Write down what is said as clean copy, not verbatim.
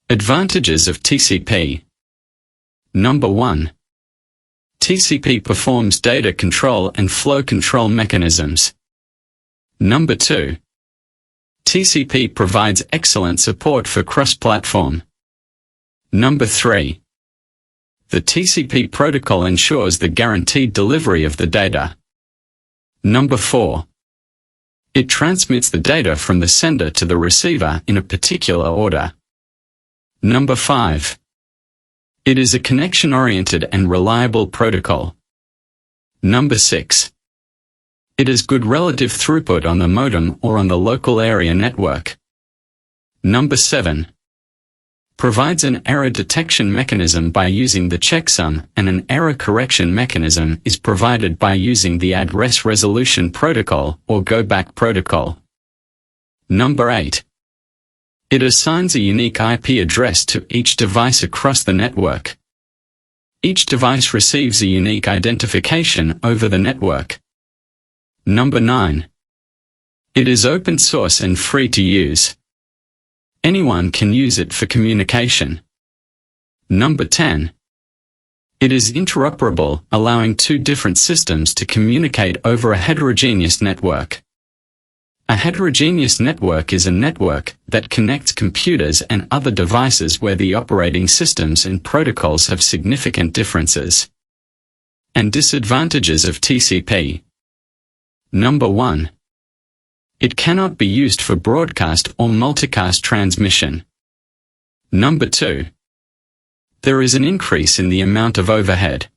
Advantages of TCP. Number 1. TCP performs data control and flow control mechanisms. Number 2. TCP provides excellent support for cross-platform. Number 3. The TCP protocol ensures the guaranteed delivery of the data. Number 4. It transmits the data from the sender to the receiver in a particular order. Number 5. It is a connection-oriented and reliable protocol. Number 6. It has good relative throughput on the modem or on the local area network. Number 7. Provides an error detection mechanism by using the checksum, and an error correction mechanism is provided by using the address resolution protocol or go-back protocol. Number 8. It assigns a unique IP address to each device across the network. Each device receives a unique identification over the network. Number 9. It is open source and free to use. Anyone can use it for communication. Number 10. It is interoperable, allowing two different systems to communicate over a heterogeneous network. A heterogeneous network is a network that connects computers and other devices where the operating systems and protocols have significant differences. And disadvantages of TCP. Number 1. It cannot be used for broadcast or multicast transmission. Number 2. There is an increase in the amount of overhead.